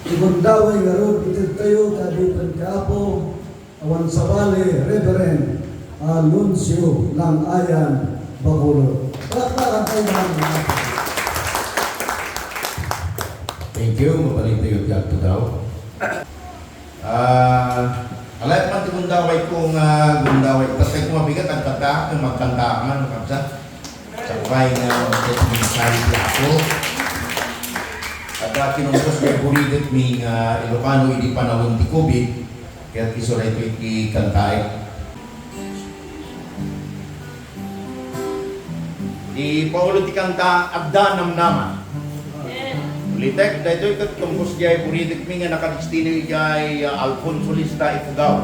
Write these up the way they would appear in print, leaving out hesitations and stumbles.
Igundaway nga ron itid tayo kabitan kaapo awan sa bali Reverend Aluncio ng Ayan Bacolod. Palakpakan tayo mga. Thank you. Mabalik tayo dito daw. Alat man ti gundaway kong gundaway. Kasi kung mabigat ang kanta, kung magkanta man, makabsa. Sabay nga, mensahe ako. At kinumpos may buligat may Ilocano, hindi panahon ti COVID. Kaya kisura ito ikikantay. Di paulo ti kanta, Abda Namnama. Litek, dahil ito ikatumpos jay buligat may nga nakadistino jay Alfonso Lista Ifugao.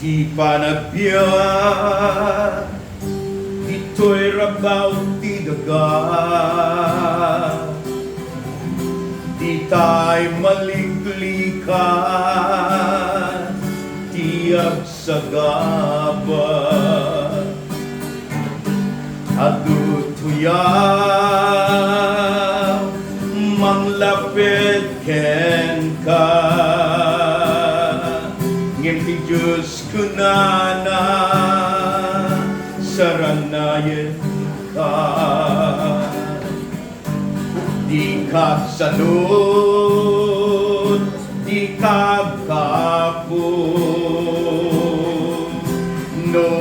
Di panagbiyak, ito'y rabaw ti daga. Di tayo maliglikan, tiyag sa gaba. At tutuyaw, manglapit ken ka. Ngimpi Diyos ko na saranayan ka. Di ka salud, di ka kapo, no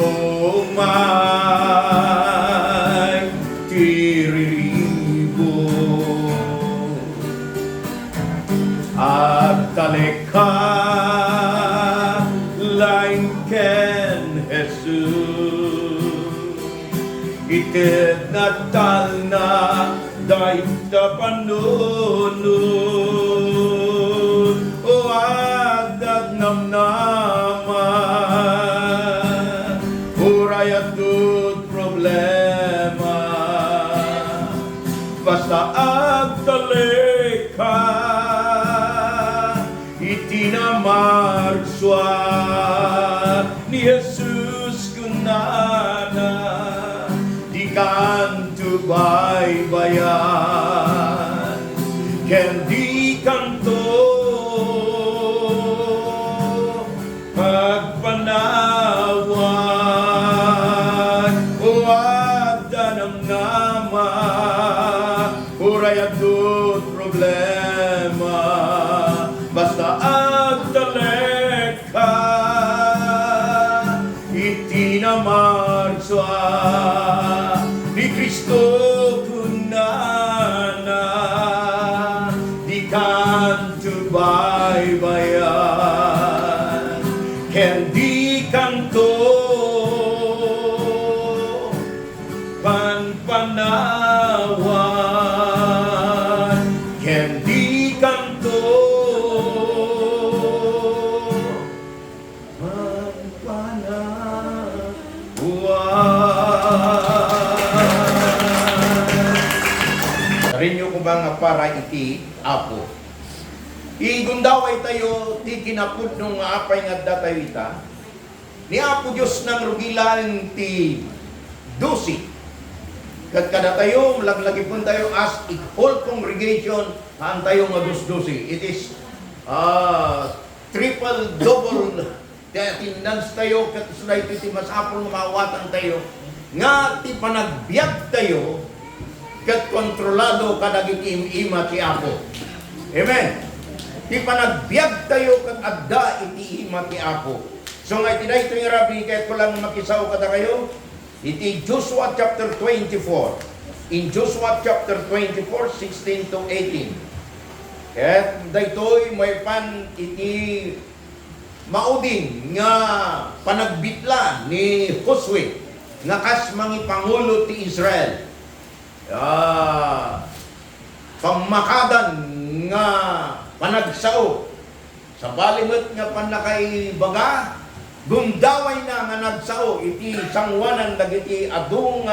may tiriribo. At talika lain ken Jesus, ited natal na dahil ta panunod, o agad namnama, uray at dud problema, basta agtalika, itinamarkswa ni Jesus kunana, di kanto baybayan, ken di kanto pagpanawan, o agda ng nama, uray at dud problema, basta agtaleka, itinamarkswa ni Kristo kunana, di kanto baybayan, ken di kanto panpanawan, ken di kanto rinyo kung ba nga para iti apo. Igundaway tayo, ti kinapud nung apay nga datayo ita. Ni apo Diyos ng rugilan ti dusi. Kada tayo, malaglagi po tayo as a whole congregation, haan tayo nga dus-dusi. It is triple, double, ti attendance tayo, katusulay ti masapol makawatan tayo, nga ti panagbiag tayo, kat kontrolado kadagit ima ti apo. Amen. Ti panagbiag tayo kat adda iti ima ti apo. So nga iti dayto yung rabi kahit ko lang makisaw kada kayo. Iti Joshua chapter 24. In Joshua chapter 24, 16 to 18. At daytoy may pan iti maudin nga panagbitla ni Josue nga kas mangi pangulo ti Israel. Pamakadan nga panagsao sa balimot nga panakay baga, gundaway na nga nagsao iti sangwanan dagiti adung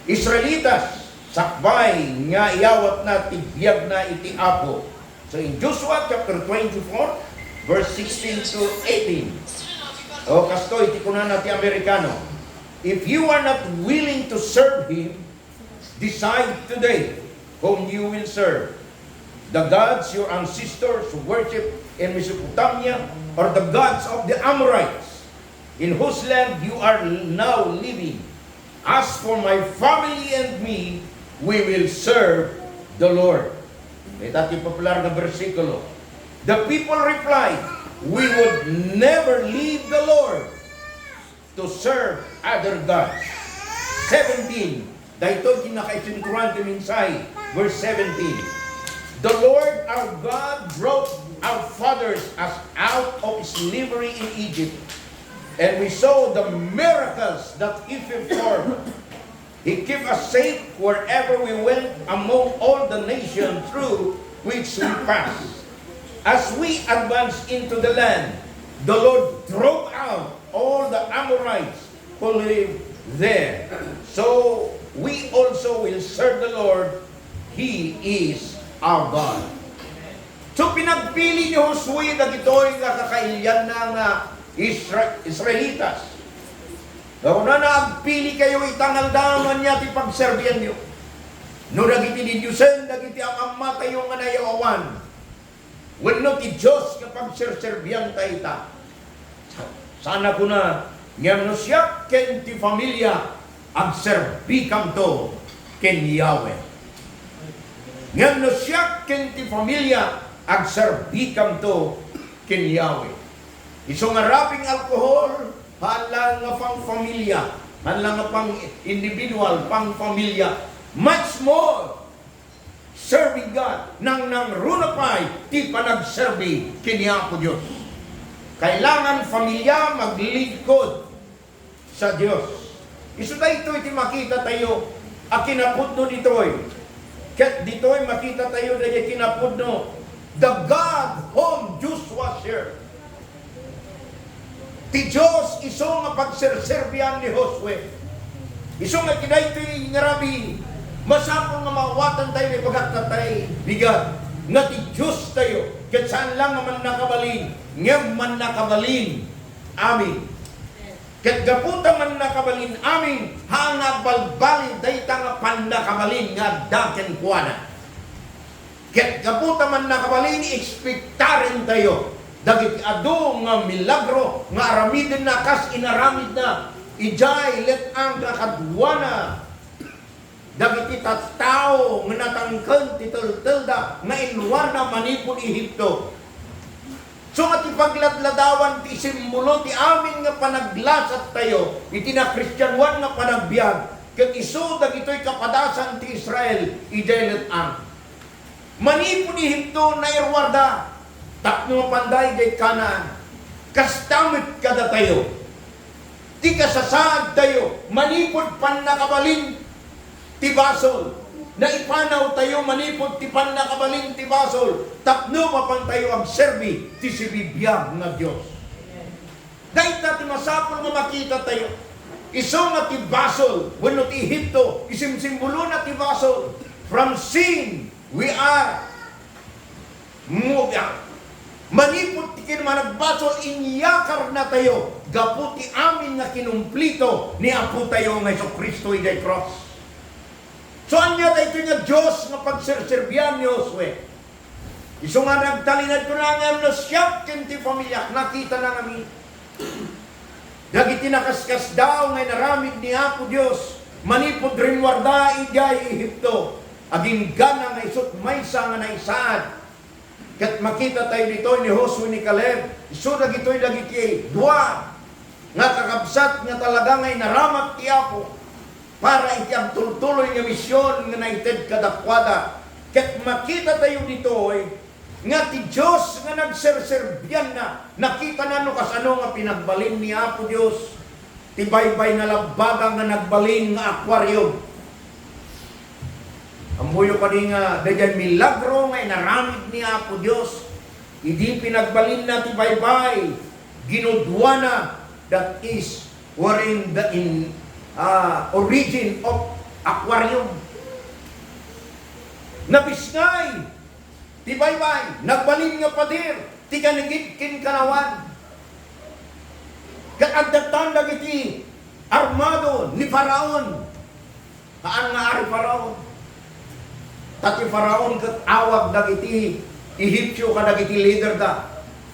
Israelitas sakbay nga iyawat na tibiyag na iti apo. So in Joshua chapter 24 verse 16 to 18. O kasto iti kunan ti Amerikano. If you are not willing to serve Him, decide today whom you will serve. The gods your ancestors worship in Mesopotamia, or the gods of the Amorites, in whose land you are now living. As for my family and me, we will serve the Lord. Ito ating popular na versikulo. The people replied, we would never leave the Lord to serve other gods. 17. Dahil ito kinakaisinturan ng mensahe. Verse 17. The Lord our God brought our fathers us out of slavery in Egypt, and we saw the miracles that He performed. He kept us safe wherever we went among all the nations through which we passed. As we advanced into the land, the Lord drove out all the Amorites who lived there. So we also will serve the Lord. He is our God. So pinagpili ni Josue na gito'y kakakailyan ng Israelitas. Kung na naagpili kayo itangal daman niya ti pagserbihan niyo. No nagiti ni Diyosen, nagiti ang ama tayo nga nayawawan. Wano ti Diyos nga pagserserbihan tayo ita. Sana ko na, ngam no siya ken ti familia, agserbi kam to ken Yahweh. Ngam no siya ken ti familia, agserbi kam to ken Yahweh. Iso nga raping alkohol, hala nga pang familia, hala nga pang individual, pang familia, much more serving God nang runapay ti panagserbi kiniya ko Diyos. Kailangan familia maglingkod sa Diyos. Iso tayo iti makita tayo, akinapudno dito'y. Kat dito'y makita tayo na kinapudno, the God whom Joshua served. Ti Diyos iso nga pagserserbihan ni Josue. Iso nga kinayto'y ngarabi, masapong nga mawatan tayo ni pagkatatay bigat. Nga ti Diyos tayo, kat saan lang man nakabalin, nga man nakabalin, amin. Kat gaputa man nakabalin, amin, hanga balbalin, dayta nga pandakabalin, nga daken kuwana. Kat gaputa man nakabalin, ekspektarin tayo. Dagiti adu nga milagro nga aramidin na kas inaramid na ijay let ang kakadwana dagiti tattao nga natangken ti teltelda nga inwar na manipon Ehipto. So nga ti pagladladawan ti simbolo ti amin nga panaglasat tayo iti na Kristiyanwan nga panagbiag ket isu dagitoy kapadasan ti Israel ijay let ang manipon Ehipto na irwarda. Tapno panday day kanan, kastamit kada tayo. Ti kasasaad tayo, manipod pan nakabalin ti basol. Naipanaw tayo, manipod ti pan nakabalin ti basol. Tapno mapan tayo agserbi ti sibibiyag nga Diyos. Dahil ti masapol nga makita tayo. Iso nga ti basol, wano ti Ehipto, isimsimbolo na ti basol. From sin, we are moved out. Manipot ti kinmanagbasol, inyakar na tayo. Gaputi amin nga kinumplito ni Apo tayo nga Jesucristo ijay cross. So anya tayo nga Diyos nga pagserserbihan ni Josue. Iso nga nagtalinad ko na nga no siyap kinti pamilya. Nakita na kami. Dagiti nakaskas daw nga naramid ni Apo Diyos. Manipot rinwarda ijay Ehipto. Aging gana nga isot maysa nga naisaad. Kat makita tayo dito ni Josue ni Caleb, iso dagitoy dagiti dua nga kakabsat nga talaga ngay naramat ti Apo para iti ang tuloy nga misyon nga naited kadakwada. Kat makita tayo dito nga ti Diyos nga nagserserbiyan na nakita na no kasano nga pinagbalin ni Apo Diyos ti baybay na labaga nga nagbalin nga aquarium. Ang buyo pa din nga, dahil milagro nga inaramid ni Apo Diyos, hindi pinagbalin na ti baybay, ginudwana, that is, wherein the origin of aquarium. Nabisngay, ti baybay, nagbalin nga padir, ti kanigit kin kanawan. Kaagdatan lagi ti armado ni Faraon. Kaan nga ari Faraon? Tati Faraon kat awag dagiti Ehipsyo ka dagiti leader da.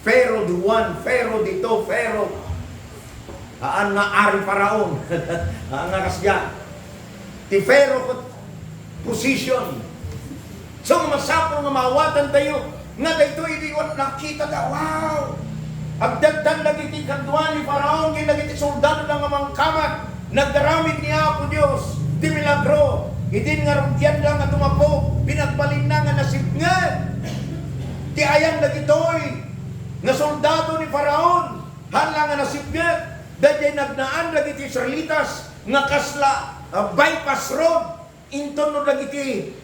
Pharaoh di one, Pharaoh dito, Pharaoh. Kaan nga ari Faraon? Kaan nga kasya? Ti Pharaoh kat position. So masapol nga mawatan tayo. Nga dito iliwan nakita da, wow! Agdagdan dagiti kadwa ni Faraon, kaya dagiti soldado lang amang kamat. Nagdaramid niya ako Diyos, di milagro. Idin nga rugyan lang at tumapo, pinagbalin na nga nasipngan. Di ayan dagitoy, nga soldado ni Faraon, hala nga nasipngan. Dahil nagnaan dagiti Israelitas, nga kasla, bypass road, inton no dagiti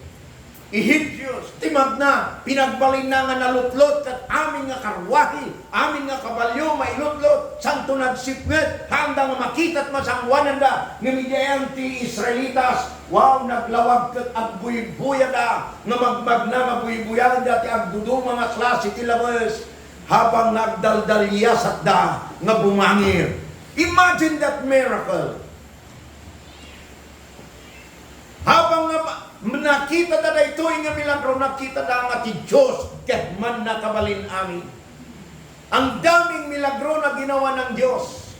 Egyptians, timag na, pinagbalin na nga nalutlot, kat amin nga karwahi, amin nga kabalyo, mailutlot, santo nagsipnget, handa nga makita't masangwanan da, ngamidayan ti Israelitas, wow, naglawag kat agbuy-buya da, nga magmag na, nga buy-buyan da, ti agdudo mga klase ti labas, habang nagdaldalyasat da, nga bumangir. Imagine that miracle. Habang nga nakita na ito nga milagro, nakita na nga ti Diyos, ket man nakabalin amin. Ang daming milagro na ginawa ng Diyos.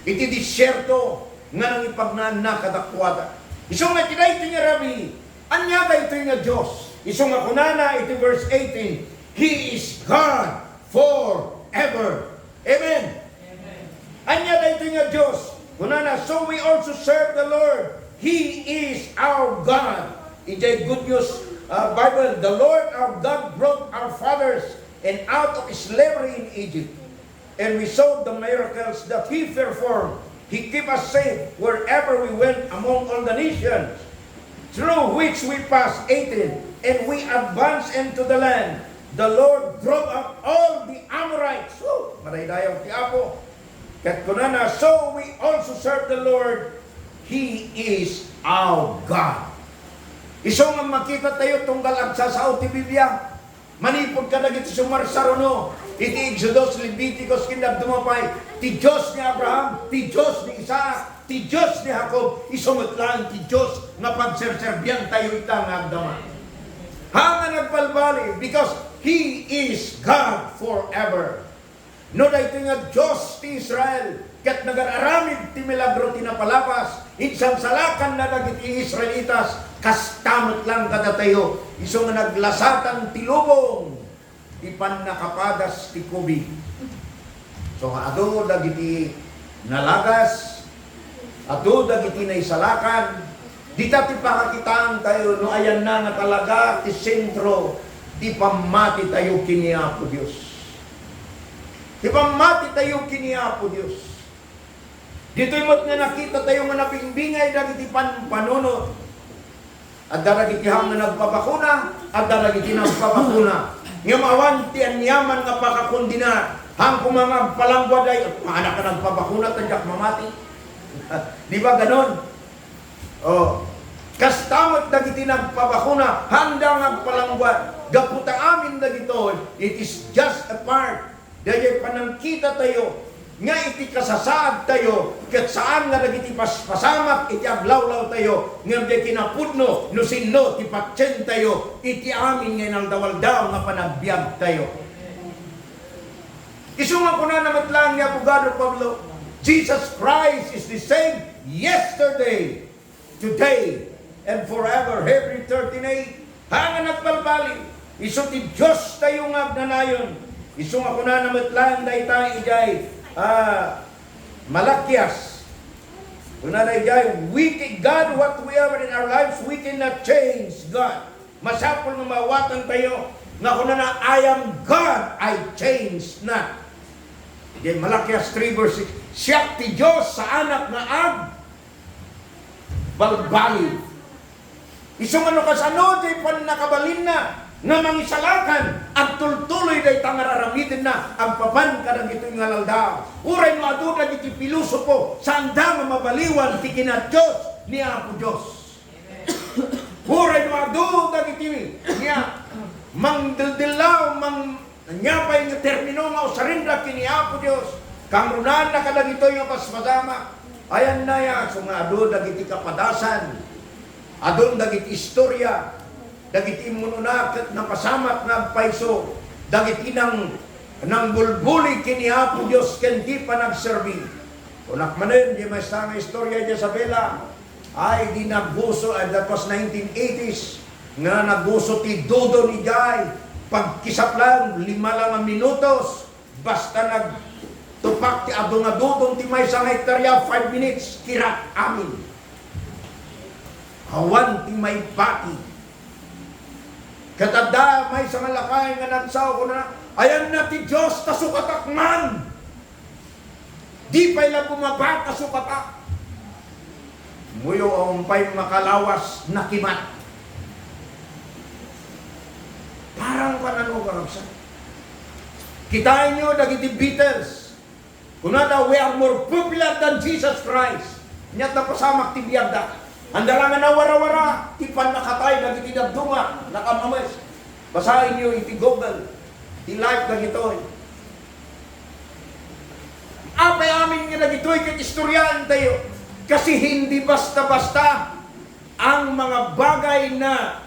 Iti disyerto, nga nang ipagnaan na kadakwada. Isong nga tinay ito nga Rabi, anya ba ito nga Diyos? Isong nga kunana, iti verse 18, He is God forever. Amen. Amen. Anya ba ito nga Diyos? Kunana, so we also serve the Lord. He is our God. In the good news Bible, the Lord our God brought our fathers and out of slavery in Egypt. And we saw the miracles that He performed. He kept us safe wherever we went among all the nations, through which we passed 18, and we advanced into the land. The Lord drove up all the Amorites. Maraydayaw ti Apo. Kat kunana, so we also serve the Lord. He is our God. Isong nga makita tayo tunggal agsasaw ti Biblia. Manipod ka na gito sumarsarono. Iti Exodus, Leviticus, kinag dumapay. Ti Diyos ni Abraham, ti Diyos ni Isaac, ti Diyos ni Jacob. Isumot lang ti Diyos nga pagserserbiyan tayo itang agdama. Hanga nagpalbali because He is God forever. No da ito nga Diyos ti Israel. Kat nagararamid ti milagro tinapalapas, insang salakan na dagiti Israelitas, kastamot lang kada tayo, iso nga naglasatan ti lubong, ipan nakapadas ti kubi. So ado dagiti nalagas, ado dagiti naisalakan, di ti pakakitaan tayo, no ayan na nga talaga ti sentro, ti pamati tayo kiniapo Diyos. Ti pamati tayo kiniapo Diyos. Dito'y mat nga nakita tayo nga napingbingay dagiti panunod. At daragiti ham nga nagpapakuna, at daragiti nagpapakuna. Nga mawan ti anyaman nga pakakundina, hang kumangag palangwa day, anak ka nagpapakuna, tadyak mamati. Di ba ganon? Oh. Kastamot dagiti nagpapakuna, handa nagpalangwa. Gaputa amin dagito, it is just a part. Dahil panangkita tayo, nga iti kasasaad tayo, kat saan nga nagiti pasamak, iti aglawlaw tayo, nga di kinapudno, no sinno, ti patsen tayo, iti amin nga naldawaldaw nga panagbiag tayo. Isunga ko na naman lang ni Abogado Pablo, Jesus Christ is the same yesterday, today, and forever. Hebrew 13:8, hanga nagbalbali, iso ti Diyos tayo nga agnanayon. Isunga ko na naman lang na itang igay, Malakias. Unanay guy, God, what we have in our lives, we cannot change God. Masapol nga mawatan tayo, nga kung na I am God, I change not. Diyan Malakias 3 verse 6, siya ti Diyos sa anak na balbali. Isong ano kasano, di pa nakabalin na, nga mangisalakan at tultuloy day tangararamitin na ang papan kadang ito'y ngalalda. Uray mo ado na iti pilusopo sa anda nga mabaliwan ti kinadyos ni Apo Diyos. Uray mo ado na iti niya mang dildilaw, mang nyapay nga termino nga usarindra kini Apo Diyos. Kamunan na kadagito yung pasmasama. Ayan na ya, so nga ado dagiti kapadasan. Adon dagiti istorya. Dagiti imununakat na pasamat na paiso. Dagiti nang bulbuli kini Apo Diyos kendi pa nagserbi. Unak manen, di may sa istorya di Isabela. Ay di nagbuso, that was 1980s. Nga nagbuso ti Dodo ni Jai. Pagkisap lang, 5 lang ang minutos. Basta nagtupak ti ado nga dudong ti may isang hektarya, 5 minutes, kirat amin. Hawan ti may bati. Katada may isang lakay nga nagsaw ko na, ayan na ti Diyos kasukatakman. Di pa'y lang bumaba kasukatak. Muyo ang pa'y makalawas na kimat. Parang panano karabsa. Kitain nyo, dagiti Beatles. Kunada, we are more popular than Jesus Christ. Nyat na pasamak ti biyagda. Andalangan na wara-wara, tipan nakatay, dagiti nagdunga, nakamamas. Basahin nyo, iti Google, ti life dagitoy. Apay amin nga dagitoy, kat istoryaan tayo. Kasi hindi basta-basta ang mga bagay na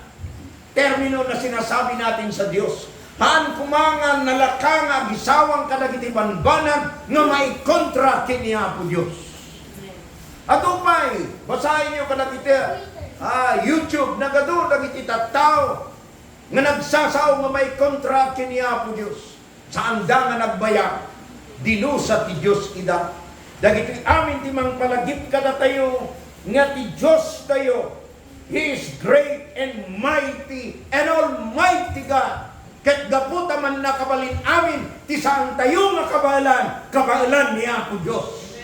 termino na sinasabi natin sa Diyos. Haan kumangan nalakang gisawang kadagiti banbanag nga may kontra kini Apo Diyos. At upay, basahin nyo kadagiti YouTube, nagado dagiti tattao nga nagsasaw nga may kontra kini Apo Diyos. Saan da nga nagbayag, dinusa ti Diyos ida. Dagiti amin ti mang palagip kada tayo, nga ti Diyos tayo. He is great and mighty and almighty God. Ket gaputa man nakabalin amin, ti saan tayo makabalan, kabalan ni Apo Diyos.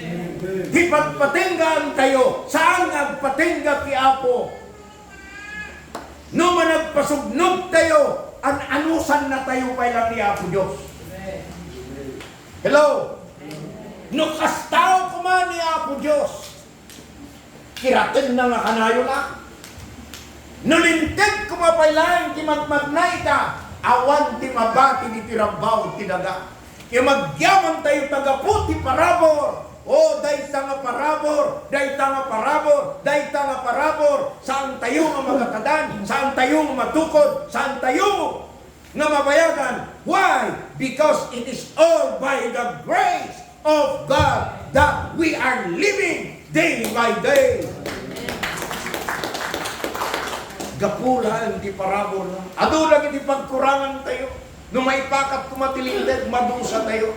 Di pagpatinggan tayo, saan nagpatingga ti Apo? No man nagpasugnog tayo, anusan na tayo pa lang ni Apo Diyos. Hello? No kastaw kuman ni Apo Diyos, kiratin na nga kanayo na. No lintig kumapailain ti magmagnay ta, awan ti mabati di tirabaw ti daga. Kaya magyaman tayo tagapu ti parabor. O dayta nga parabor, dayta nga parabor, dayta nga parabor. Saan tayo nga magkakadan, saan tayo nga matukod, saan tayo nga mabayagan. Why? Because it is all by the grace of God that we are living day by day. Gapulan di parabor. Ado lagi di pagkurangan tayo. No maipakat kumatilindad, madusa tayo.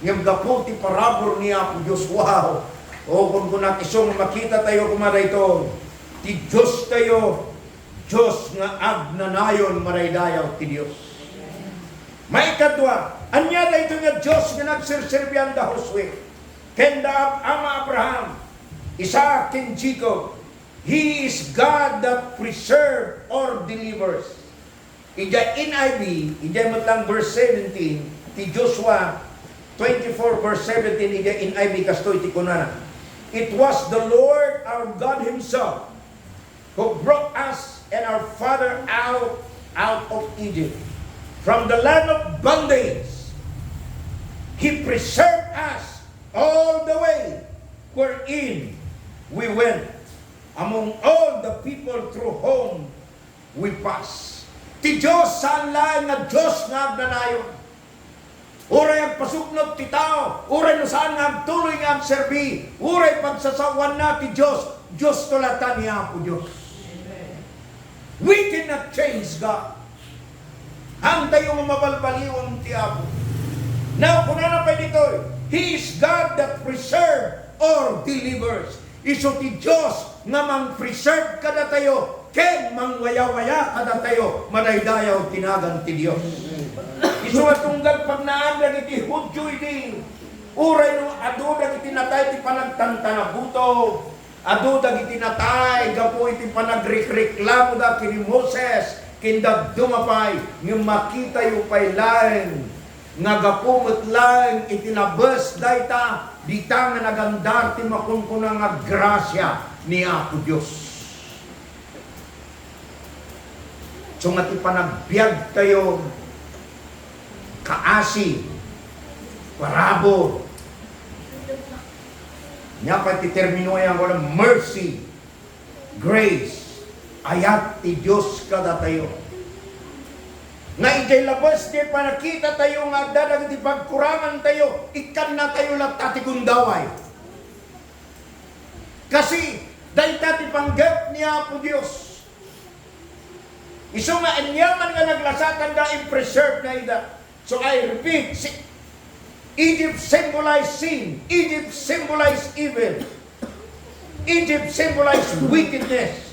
Ngam gapu ti parabor ni Apo Diyos. Wow! O kung isong makita tayo kumara ito, ti Diyos tayo, Diyos nga agnanayon maraydayaw ti Diyos. May kadwa, anya na ito nga Diyos nga nagsirsirbihan da Josue. Kenda ama Abraham, Isaac and Jacob. He is God that preserve or delivers. Ija NIV, ija matlang verse 17, ti Joshua 24 verse 17, ija NIV kastoy ti kunana. It was the Lord our God Himself who brought us and our father out of Egypt, from the land of bondage. He preserved us all the way wherein we went. Among all the people through whom we pass. Ti Diyos saan lang nga Diyos nga agnanayon. Uray ang pasuknot ti tao. Uray no saan nga tuloy nga serbi. Uray pagsasawan na ti Diyos. Diyos tulatan niya Apo Diyos. We cannot change God. Ang tayo nga mabalbaliwang ti Apo. Now, kung ano pa dito, He is God that preserve or delivers. Iso ti Diyos nga mang-preserve kada tayo, ken mang-waya-waya kada tayo, madaydayaw tinagan ti Diyos. Iso atunggal pagnaan na iti Hudyo iti, uray no adu dagiti natay ti panagtantanabuto, adu dagiti natay, gapo iti panagreklamo da kini Moses, kindag dumapay, ng makita yung pailain, nga gapumot lang itinabas dayta, dita nga nagandar ti makunkunang nga grasya ni Apo Diyos. So nga ti panagbiag tayo, kaasi, parabor, Nya pa ti termino yang ko mercy, grace, ayat ti Dios kada tayo. Nga ijay labas di pa nakita tayo nga dadag ti pagkurangan tayo, ikan na tayo lang tati gundaway. Kasi dahil tati panggap niya po Diyos. Iso nga anyaman nga naglasatan na i-preserve na ida. So I repeat, Egypt symbolized sin. Egypt symbolized evil. Egypt symbolized wickedness.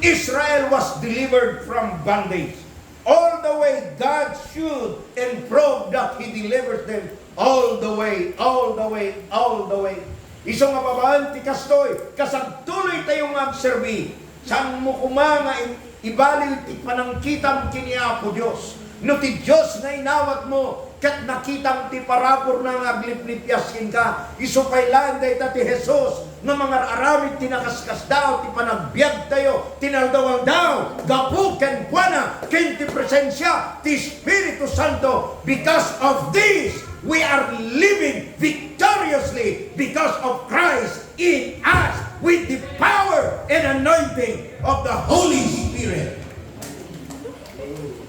Israel was delivered from bondage. All the way God should and prove that He delivers them all the way, all the way, all the way. Iso nga babaan ti kastoy, kasagtuloy tayong observe. Sang mo kumanga ibaliw ti panangkitam kiniapo Diyos. No ti Diyos na inawat mo, kat nakitang ti parapor na aglip-lipyaskin ka, isupaylan day ta ti Jesus, nga mga aramid tinakaskas daw, ti panagbiag tayo, tinaldawal daw, gapuken kuana, kinti presensya, ti Espiritu Santo. Because of this, we are living victoriously because of Christ in us with the power and anointing of the Holy Spirit.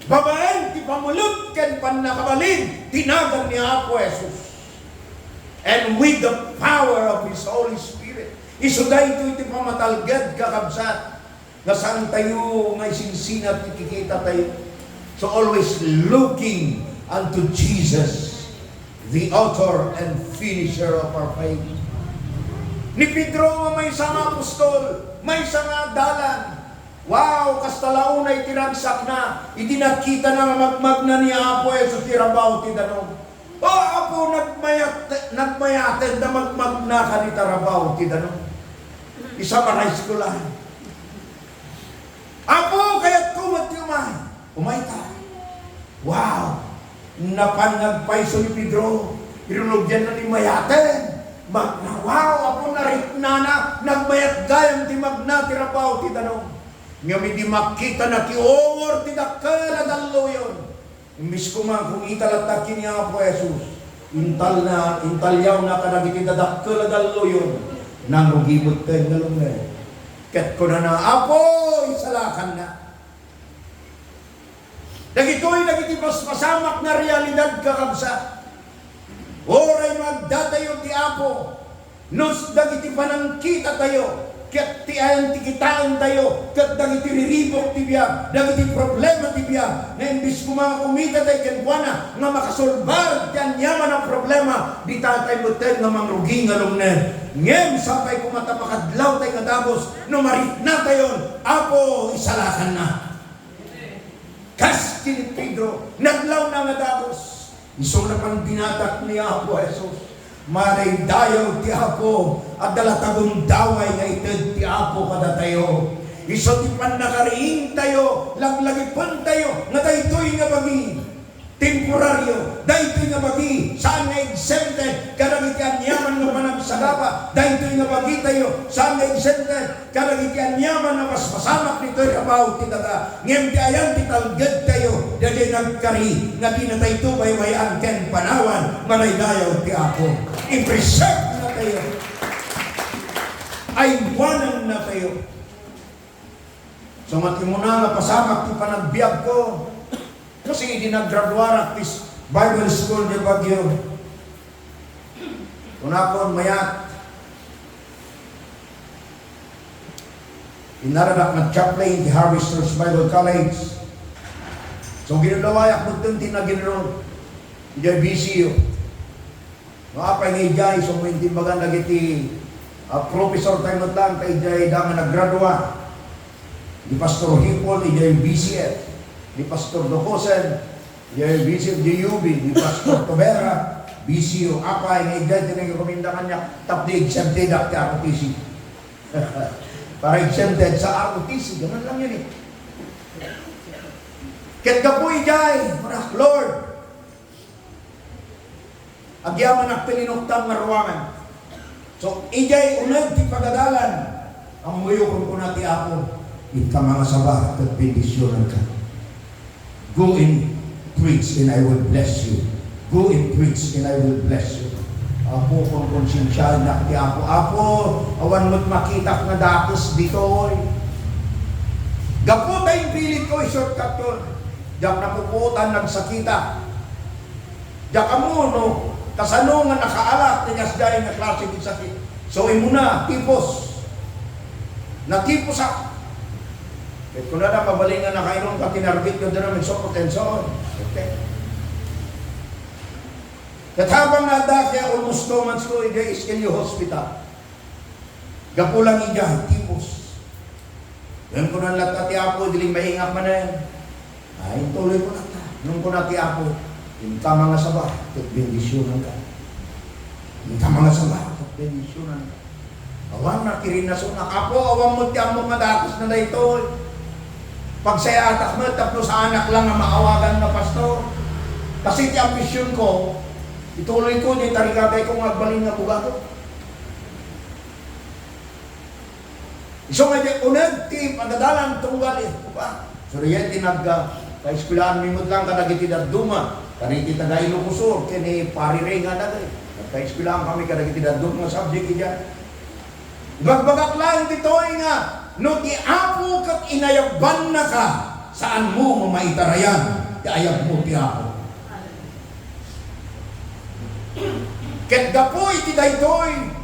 Babaen, ti pamulot ken panakabalin, tinagan ni Apo Jesus. And with the power of His Holy Spirit. Isuday ito iti pamatalgad kakabsat. Nga saan tayo, nga isinsinat, ikikita tayo. So always looking unto Jesus, the author and finisher of our faith. Ni Pedro may isang apostol, may isang dalan. Wow, kastalaon ay tiragsak na. Itinakita na magmag na ni Apo Jesus tirabaw ti danog. O Apo, nagmayaten na magmag na ka ni tarabaw ti danog. Isa marais ko lang. Apo, kaya't kumat ti umay ta. Wow, napanagpaiso ni Pedro. Irunogyan na ni mayaten. Wow, Apo, naritnana, nagmayat gayam ti magna tirabaw ti danog. Nga may di makita na kiongor ti dakala dalo yun. Imbis ko man kung italatakin niya po Jesus, intalyaw na kanagiti dakala dalo yun. Nang rugibot kayo na lang eh. Kat ko na Apo, isalakan na. Dagito'y nagiti pasamak na realidad kakabsa. Oray magdatayo ti Apo. Nos dagiti panangkita tayo. Kat ti ayan ti kitaan tayo, kat dagiti riribok ti biya, dagiti problema ti biya, na imbis ko mga kumita tayo kenbuana, nga makasolbar ti anyaman ang problema, di tatay moten nga mangrugi nga lumnen. Ngem, sapay kumatapakadlaw tayo nga dabos, no marit na tayo, Apo, isalakan na. Kas kini Pedro, naglaw na nga dabos, iso na pang binatak ni Apo Jesus. Maray dayaw ti Apo at dalatagong daway nga ited ti Apo kada tayo. Iso ti pan nakariing tayo, laglagipon tayo, nga daytoy nga bagi temporaryo, daytoy nga bagi saan nga exempted, karagiti anyaman nga panagsagapa, daytoy nga bagi tayo, saan nga exempted, karagiti anyaman nga paspasamak nito'y abaw ti daga, ngem ti ayan ti talgad tayo, dali nagkari, nga di na tayo baywayan ken panawan, manaydayaw ti Apo. I-preserve na tayo. Ay iwanan na tayo. So matimuna nga pasamak ti panagbiag ko. Kasi hindi naggraduara at this Bible School de Baguio. Unakon mayat. Inaradak na chaplain ti Harvesters Bible College. So ginulawayak mo dun tinaginron. Hindi BCU. Maapay nga ijay, so mo hindi baga nagiti professor tayo na lang, kay ijay da nga nagradua. Di Pastor Hipol, ijay BCF. Di Pastor Docosen, ijay BCF DUB. Di Pastor Tobera, BCU. Apay nga ijay, tinagrekomendahan niya, tap di exempted at ROTC. Para exempted sa ROTC, ganun lang yun eh. Ket ka po ijay, Lord, agyaman ang pilinuktam nga ruwangan. So, ijay unag ti pagadalan. Ang muyukon ko na ti Apo. Ika mga sabah at bendisyonan ka. Go and preach and I will bless you. Go and preach and I will bless you. Apo kung konsensya na ti Apo. Apo, awan mo't makita nga dakos dito. Gapo tayong pilit ko, shortcut ko. Diyak napuputan, nagsakita. Diyak mo, no? Kasano nga nakaalak, tigas dahil nga klase di sakit. So, muna, tipos. Natipos ako. At kung na mabalingan na kayo ka tinarbit ko doon, may potensyon. Okay. At habang nadaki, almost 2 months ko, ida iskelyo hospital. Gapulang iya, tipos. Yan ko na lahat ti Apo, diling mahingap man na yan. Ay, tuloy ko na ta. Nung ko na ti Apo, yung tama nga sabah, at bendisyonan ka. Yung tama nga sabah, at bendisyonan ka. Awan na, kirinaso na. Apo, awan mo ti Amo madakos na na ito. Pag saya atak mo, tapos sa anak lang na maawagan na pastor. Kasi ti ambisyon ko, ituloy ko, di tarigagay ko magbalin na bugado. So nga di, unag ti pagadalan tunggal eh. So riyan tinag-kaiskulaan mimod lang kadagiti daduma. Kaniti taga Ilocosur, kini parirey nga dagay. Nagka-iskulahan kami kadagiti daduma subject iya. Bagbagak lang dito nga, no ti Apo kat inayaban na ka, saan mo mamaitarayan, ti ayab mo ti Apo. Ket gapo iti daytoy.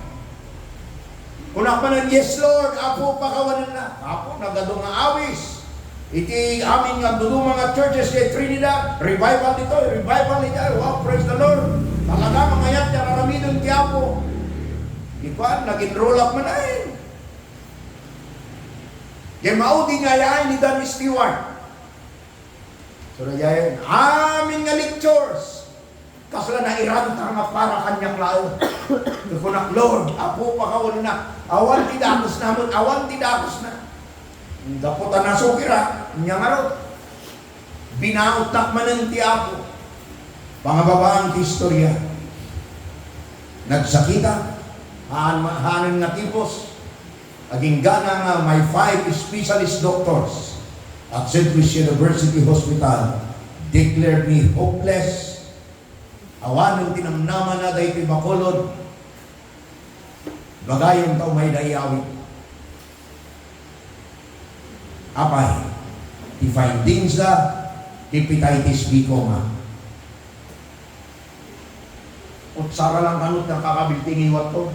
Kuna pa ng yes Lord, Apo pakawanan na. Apo nagado nga awis. Iti amin nga dudu mga churches kay Trinidad, revival dito, revival nito. Wow, praise the Lord. Talaga mangayat ya raramidon ti Apo. Ipan, nag-enroll up man ay. Kaya maudi nga yain ni Dan Stewart. So na yain, amin nga lectures. Kasla na iranta nga para kanyang lao. Kukunak, Lord, Apo pakawal na. Awan tidakos na mo, awan tidakos na. Daputan na sukira, niya nga ro. Binaot takmanan ti Apo. Pangababaang ti istorya. Nagsakita. Hanan nga tipos, aging gana nga may 5 specialist doctors at St. Louis University Hospital declared me hopeless. Awan ng tinamnaman na dahi ti Bacolod, bagayong tao may dayawit. Apay, ti findings da, hepatitis B coma. At sara lang kanot ng kakabilting iwat to.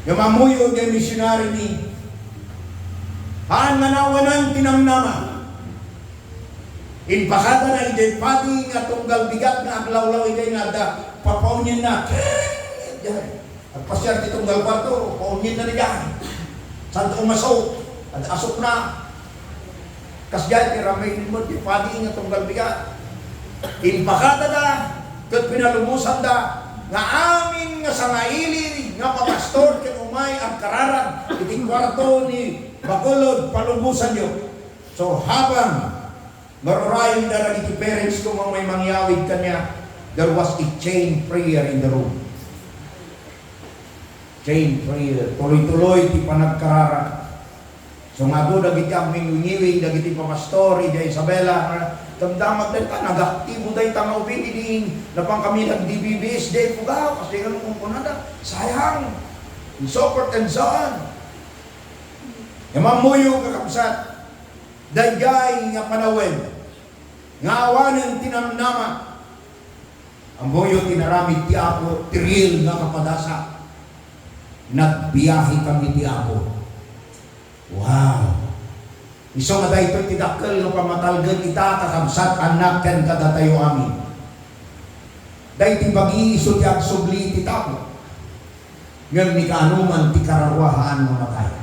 Yung mamuyo yung missionary ni haan manawanan tinamnama. Inpakata na ide pati nga tunggal bigat na aglawlaw ide nga da papaunyin na. At pasyar ti tunggal parto, paunyin na niya. Santo umasaw, at asok na. Kasya ti ramay mo ti pati nga tunggal bigat. Inpakata na, kat pinalumusan da, nga amin nga sangaili nga papastor ken umay ang kararan iti kwarto ni Bacolod palumbusan niyo. So habang marorayon na iti parents ko may mangyawid kanya, there was a chain prayer in the room. Chain prayer, tuloy-tuloy ti panagkararan. So nga do dagiti ang mingiwing dagiti papastor iti Isabela damdamat din ka, nag-aktibo dahi tanga ubing napang kami nag-DBBS day pugaw, kasi ganun kung punada, sayang, and so forth and so on. Mamuyo kakapsat, dagay nga panawin, nga awanan tinamnama, ang buyo tinaramid ti Apo, tiril nga kapadasa, nagbiyahe kami ti Apo. Wow! Iso nga dahil ito'y tidakkel nga pamatalgan ita kakabsat anak ken kadatayo amin. Dahil tibagi iso ti agsubli ti tapo. Ngam ni kaanuman ti kararwahaan mamatay.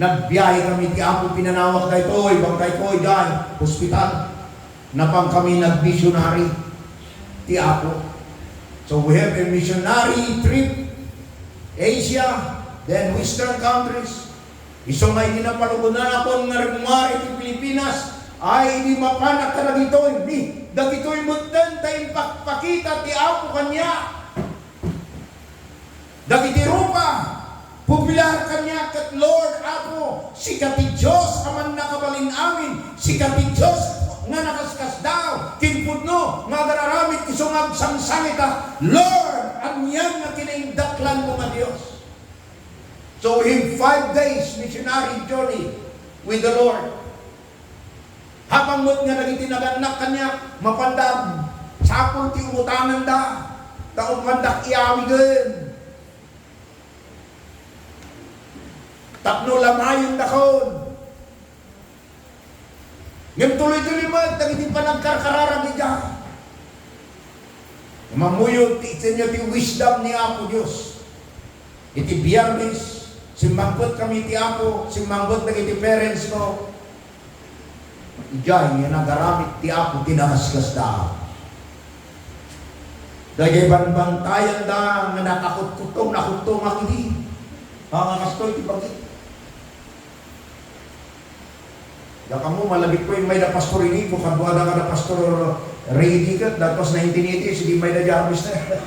Nagbiyahe kami ti Apo pinanawak da ito'y bangkay ko'y dahil hospital. Napang kami nag-missionary ti Apo. So we have a missionary trip, Asia, then Western countries. Iso nga ginapalugunan ako nga rumari ti Pilipinas ay di mapanak ka na dito. Di, dagito'y mutan tayong pakita ti Apo kanya. Dagiti rupa, popular kanya kat Lord Apo, sikat ti Diyos aman nakabalin amin, sikat ti Diyos nga nakaskas daw, kinpudno, nga gararamit isungag sangsangit ka, Lord, ang yan nga kinaindaklan mo nga Diyos. So in 5 days, missionary journey with the Lord. Habang mo nga nagitinagannak kanya, mapandag, sapol ti umutangan da, taong pandak iawigin. Tapno lamayon dakon. Ngem tuloy-tuloy mo, nagiti pa nagkarkararag niya. Mamuyot, iti niya ti wisdom ni Apo Diyos. Iti biyernes, simbangkot kami ti Apo, simbangkot na iti parents ko. Ijay, nga nagaramit ti Apo, tinakaskas da. Dagay banbantayan da, nga nakakututong, nakutong akili. Hangangastoy ti bagit. Daka mo, malagit ko yung may na pastor ini, kung kadwada ka na pastor ready ka, that was 1980, sige may na jarvis na.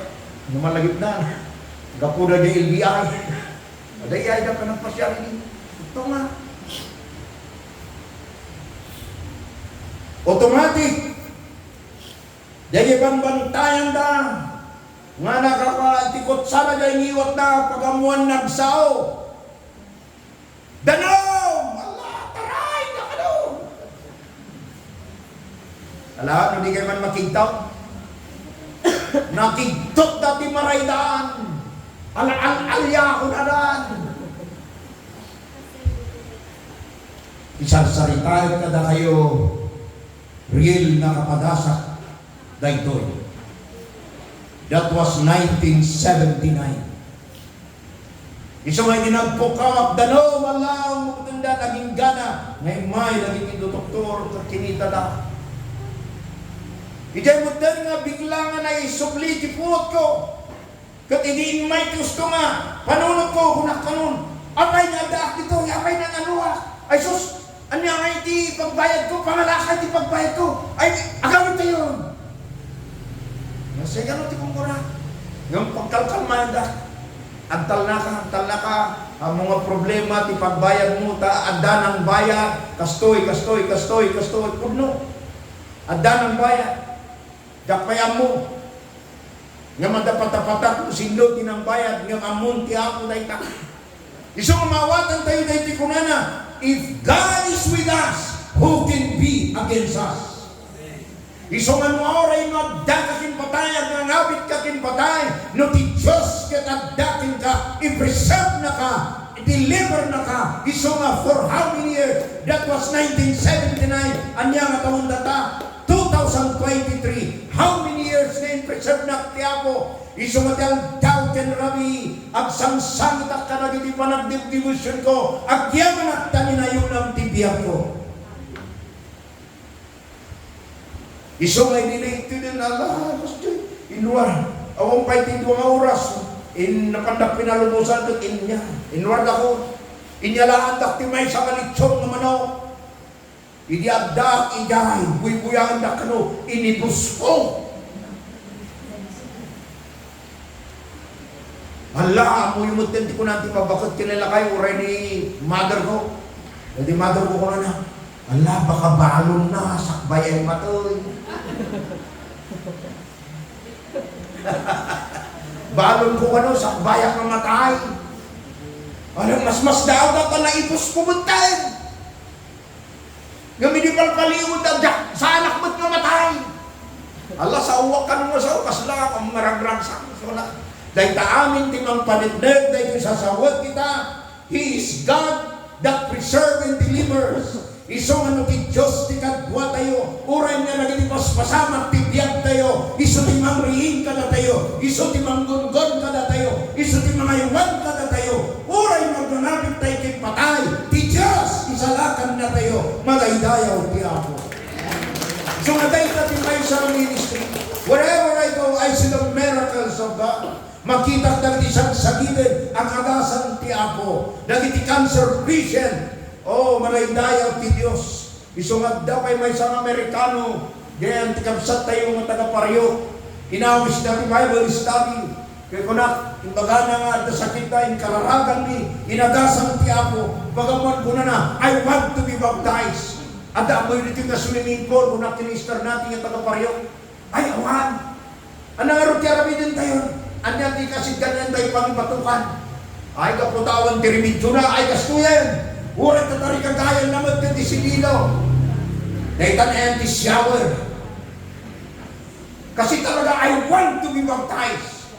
Yung malagit na. Gapuda niya LBI. Aday ay na ka ng pasyari ini. Ito nga. Automatic. Dahil ibang bantayan da. Nga nakapatikot sana dahil ngiwat na pagamuan nagsao. Danom! Alahan, hindi kayo man makigtaw. Nakigtot dati maraydaan. Al-alya ko na daan. Isang sarita kada kayo real na kapadasak daytoy. That was 1979. Isang may dinagpukawak dano, wala ang magtanda, naging gana. Ngayon may, naging doktor, kinita na. Ijay mo din nga bigla nga na isubli ti puot ko. Kat idiin may gusto nga. Panunod ko, hunak kanon. Apay nga daak dito, apay na nanuwa. Ay sus, anya nga iti pagbayad ko, pangalakad ti pagbayad ko. Ay, agawin tayo. Nasa gano'n ti kumpura. Ngam pagkalkalman da. Antal na ka, ang mga problema ti pagbayad mo, ta adda ng bayad, kastoy, pudno. Adda ng bayad. Dakpayan mo. Nga madapat-tapatak mo sindo tinangbayad. Nga amon ti ako na ita. Isang mawatan tayo na iti kunana. If God is with us, who can be against us? Isang anuoray no dakakin patay at nangabit kakin patay. No ti Diyos katagdakin ka. I-preserve na ka. I-deliver na ka. Isang for how many years? That was 1979. Anya nga taon data. 2023. How many years na in-preserve na Tiapo? Isumatel daw ken Rabi. Agsangsangit ka na giti panagdibdibusyon ko. Agyaman at taninayon ang tibiyang ko. Isumay nila ito din. Allah, inuar. Awang pa iti 2 oras. Napandak pinalumusan ko inya. Inuar ako. Inyalaan taktimay sa kalitsong na manok. Idi agdak, iday, buy-buyangan na kano, inibus ko. Hala, mo yung mutin, di ko natin mabakot kinala kayo, uray ni mother ko. Hindi mother ko na. Hala, baka balon na, sakbay ay matoy. Balon ko sakbay ang mamatay. Alam, mas daw na ka na ibus ko mutin. Ngami di palpaliwod na sa anak mo't nga matay. Allah, sa uwak ka nung masaw, kasla, ang maragrang sa kasla. Dahil ta amin timang panitneg, dahil sasawag kita, He is God that preserve and delivers. Isong ano ti Diyos, ti kadwa tayo, uray nga naging paspasamak, ti biyag tayo, iso ti mamriin ka na tayo, iso ti manggungon ka na tayo, iso ti mangayuan ka na tayo, uray magnanapit tayo kit patay, ti Diyos, isalakan na tayo, magaydayaw ti Apo. So naday natin tayo sa ministry, wherever I go, I see the miracles of God. Makita dagiti sagsagilid ang agasan ti Apo, dagiti cancer patient. Oh, malaydayaw ti Diyos. Isungad daw kay may isang Amerikano. Ganyan, tikabsat tayo mga taga-paryo. Inawis na ti Bible study. Kaya kunak, imbaga na nga, sakit na, inkararagan ni, inagasan ti Apo. Bagaman ko na, I want to be baptized. Ada mo dito nga swimming pool, kung nakinister natin yung taga-paryo. Ay, awan. Ano nga rin tiyarabi din tayo? Anya di kasi ganyan tayo pangibatukan. Ay, kaputawan ti remedyo na, ay kastuyan. Urat na tari kagayan naman ka ti sililo. Daitan and ti shower. Kasi talaga, I want to be baptized.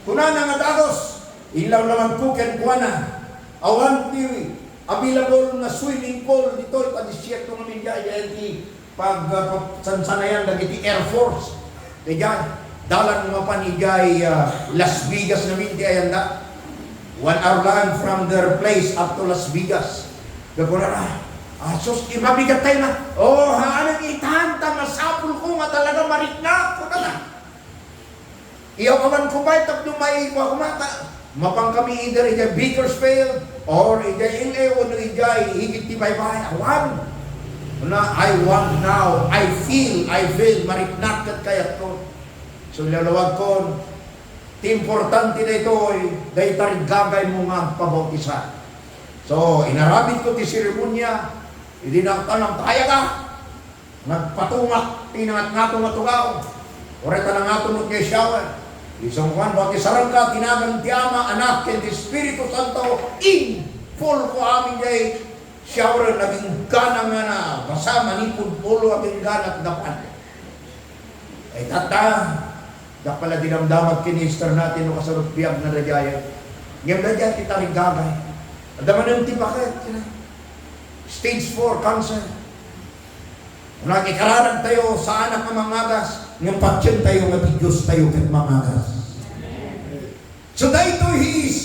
Kuna na nga dagos, ilaw naman ko kuha na. I want to available na swimming pool dito, ipadisiyerto ng India, yan ti pag-sansanayan dagiti Air Force. Kaya, dalan mga panigay Las Vegas na minti ayan na. 1 hour lang from their place up to Las Vegas. Gagawin na, sus, imabigat tayo na. Oh, haanang itanta, masapul ko nga talaga marikna ko na na. Iyaw kaman ko ba, tapos may kumata. Mapang kami either ijay Bakersfield or ijay LA o ijay higit ti baybay. Awan. Na, I want now. I feel mariknat kat kayat ko. So lalawag ko, importante na ito ay dahil tarig gagay mo nga pabautisa. So, inarabit ko ti seremonya, hindi nakatalang tayo ka. Nagpatungat, tinangat nga itong matugaw. Oreta na nga itong kay shower. Isang kuhan, bakit sarang ka, tinagang ti Ama, Anak, and the Espiritu Santo, in full ko amin jay shower, naging gana nga na, basa, manipod pulo, aging gana at dapan. Ay tata, dak pala dinamdamag kinister natin no kasunod biyag na rajayan. Ngayon na dyan, kita rin gagay. Adaman yung tibakit. Stage 4 cancer. Nakikararag tayo sa anak ng mangagas, ng patsyon tayo, matidiyos tayo kay mangagas. So dahito, He is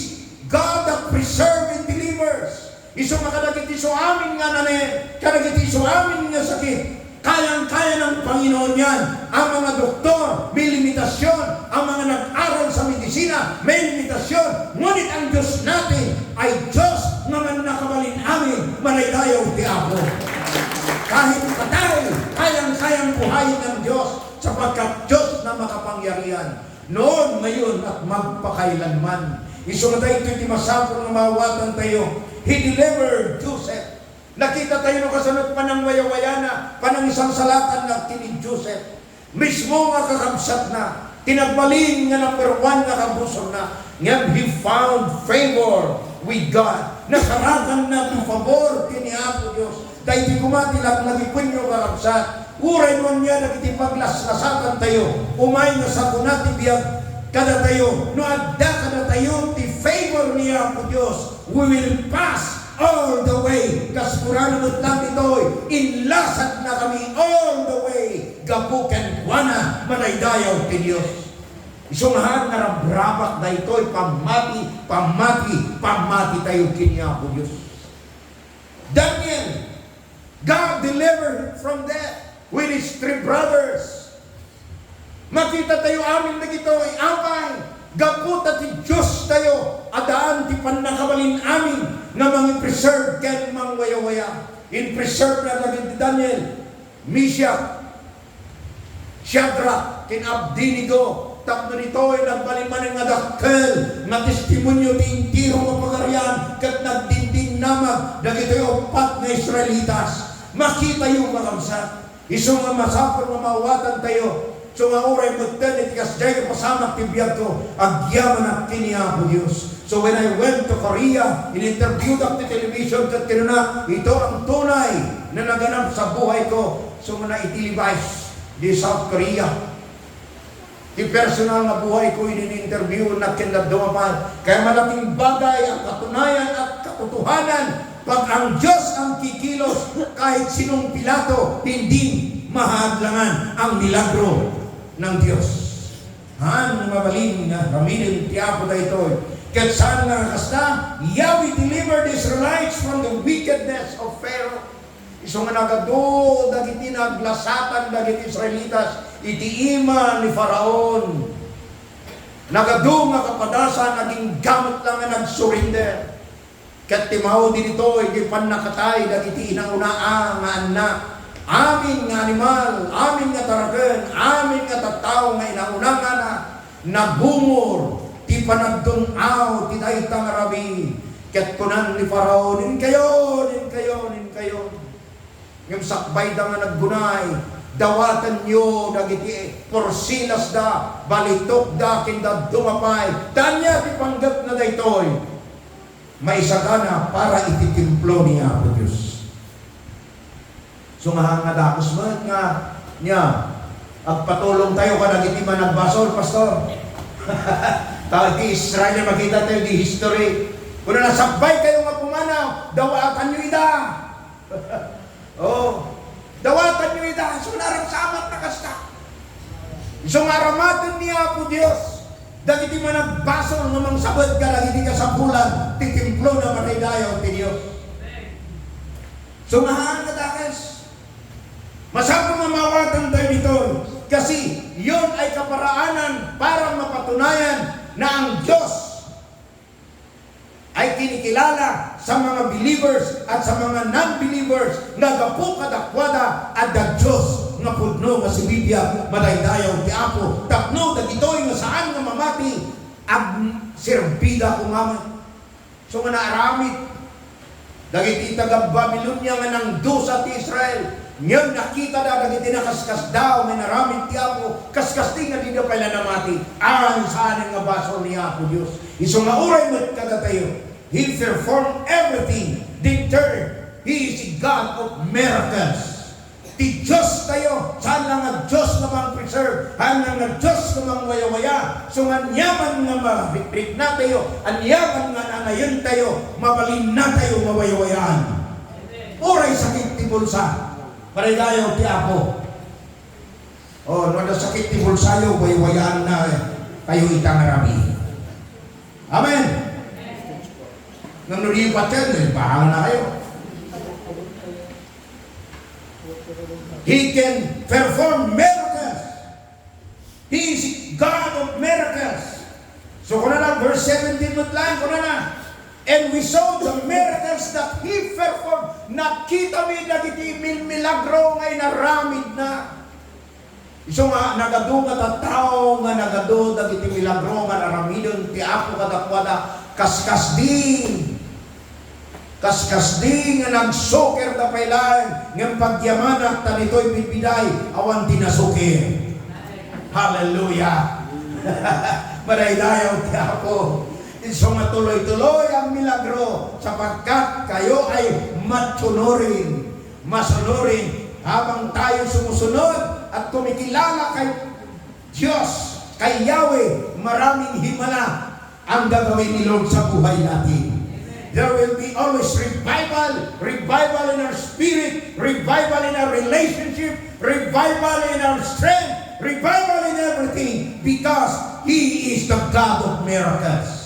God that preserves and delivers. Iso makadagit iso amin nga nanin, kadagit iso amin nga sakit. Kayang-kaya ng Panginoon yan. Ang mga doktor, may limitasyon. Ang mga nag-aral sa medisina, may limitasyon. Ngunit ang Diyos natin ay Diyos na nakabalin amin, malaydayaw ti Apo. Kahit patay, kayang-kayang buhayin ng Diyos sapagkat Diyos na makapangyarihan. Noon, ngayon, at magpakailanman. Isunod ito masapong na mawatan tayo. He delivered Joseph. Nakita tayo no kasunod pa ng wayawayana, pa ng isang salatan na kini Joseph. Mismo nga kakabsat na, tinagbalin nga number 1 nga kabusor na, ngayon he found favor with God. Nakaragan na ng favor kini Apo Diyos. Dahil di kumatilag, nagipin nyo kakabsat. Uray mo niya, nagitipaglaslasatan tayo. Umay nga sa kunati biyag, kada tayo, no adda kada tayo, ti favor ni Apo Diyos. We will pass all the way. Kaspuran mo lang ito'y inlasad na kami all the way. Gabukan wana, manaydayaw ti Diyos. Isungahan nga rabrabak na ito'y pamati tayo kiniya po Diyos. Daniel, God delivered from death with his 3 brothers. Makita tayo amin na ito'y apay. Gapot at Diyos tayo, adaan ti panakabalin amin na mga preserve ken mga waya-waya. In preserve na lagi ti Daniel, Meshach, Shadrach, ken Abednego, tapno nito ay nagbaliman nga dakkel, nga testimonyo ti intiro nga pagarian, kat nagdinding namag, dagito'y 4 na Israelitas. Makita yung makamsa, iso nga masapon nga mawatan tayo, so nga oray mo ten, itikas dahil pasamak tibiyag ko, agyaman at kiniya po Diyos. So when I went to Korea, in-interviewed ako sa television, kat kinuna, ito ang tunay na naganap sa buhay ko. So nga na-itilibais di South Korea. Di personal na buhay ko, in-interview na kinadawapan. Kaya malaking bagay ang katunayan at katotohanan. Pag ang Diyos ang kikilos, kahit sinong Pilato, hindi mahadlangan ang milagro ng Diyos. Han, mabalin na raminin tiyapo na ito. Kat saan nga kasta, Yahweh delivered the Israelites from the wickedness of Pharaoh. Iso nga nagado, dagiti naglasatan, dagiti Israelitas, itiima ni Faraon. Nagado nga kapadasan, naging gamot lang nga nag-surrender. Kat timaw din ito, hindi pan nakatay, dagiti inaunaa nga anak. Amin nga animal, amin nga taraken, amin nga tattao nga inaunanga na nagumor, ti panagdunaw, ti dayta nga rabi, ket kunan ni Faraon, nin kayo. Yung sakbay da nga naggunay, dawatan nyo, dagiti porsilas da, balitok da, kinda dumapay, tanya tipanggap na daytoy, maisagana para ititimplo niya po Diyos. So mahangad ako nga niya, agpatulong tayo ka dagiti managbasol, Pastor. Tao di Israel na makita tayo di history. Kung nasabay kayo nga pumanaw, dawatan nyo ida. Oh, dawatan nyo ida. So naramsamat na kasta. So ngaramatan niya po Diyos. Dagiti managbasol nga mang sabad ka, dagiti kasapulan, titimplo na maridayo ti Diyos. So mahangad akas. Masapang mamawatan tayo nito. Kasi yun ay kaparaanan para mapatunayan na ang Diyos ay kinikilala sa mga believers at sa mga non-believers nga gapu kadakwada at the Diyos nga pudno nga si Biblia madaydayaw ti Apo tapno dagitoy nga saan nga mamati ag serbida ko nga so nga naaramid dagiti taga Babylonia nga nang dusa ti Israel. Ngayon nakita na dagiti nakaskas daw may naramid ti Apo kaskasting nga di na pala namati ang saan nga basol ni Apo Diyos. Iso nga uray mat kada tayo. He performed everything. The third, He is a God of miracles. Ti Diyos tayo. Saan lang ang Diyos namang preserve? Saan lang ang Diyos namang waya-waya? So nga nyaman nga mabitrit na tayo. Ang nyaman nga nanayon tayo. Mabalin na tayo mawaya-wayaan. Uray sakit ti bulsa. Paridayo ti Apo. Oh, no sakit ti bulsayo, wayawayaan na kayo itang arabi. Amen. Nang nuripat yan, bahala na kayo. He can perform miracles. He is God of miracles. So kung na verse 17 lang, kung na and we saw the miracles that He performed. Nakita mi dagiti milagro ngay naramid na. Iso nga nagadugat at tao nga nagadu dagiti milagro nga naramidon ti Apo kadakwada kaskas din nga nagsuker da pailan ng pagyamanak tanitoy bibiday awan tinasuker. Hallelujah. Maraydayaw ti Apo. So matuloy-tuloy ang milagro sapagkat kayo ay matunurin, masunurin habang tayo sumusunod at kumikilala kay Diyos, kay Yahweh, maraming himala ang gagawin ni Lord sa buhay natin. There will be always revival in our spirit, revival in our relationship, revival in our strength, revival in everything because He is the God of miracles.